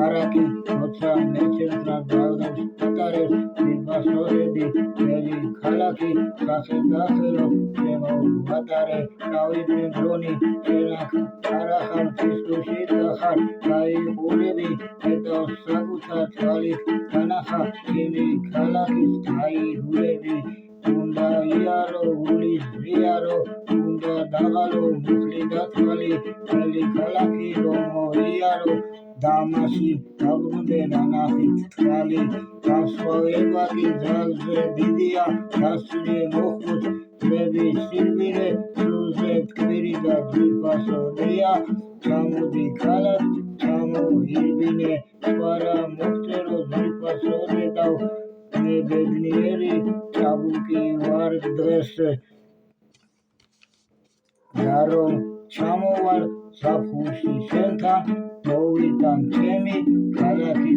ხარაკი როცა მეჩერთან ძალებს ატარებს ძვირფასობები ძველი ქალაქი სახელდახელო შემოვატარე წავიდნენ დრონი შენახ არახარ ფისკუში დახარ გაიყურები მეტავს საკუთარ თვალით განახა ჩემი ქალაქის დაიგულები უნდა იარო ულის ზიარო უნდა დაღალო მუხლი და თვალი ძველი ქალაქი რომ მოიარო დამაში დაბრუნდნენ ანახით თვალი განსხვავება კი ძალზე დიდია დასწრე მოხუც ძვების სირბილე სულზე ტკბირი და ძვირფასოდია ჩამოდი ქალაქ ჩამოირბინე სხვა მოხწერო ძვირფასოდე და მე ბედნიერი ჭაბუკი ვარ დღეს და რომ ჩამოვალ ზაფხულში შენთან მოვიტან ჩემი ქალაქი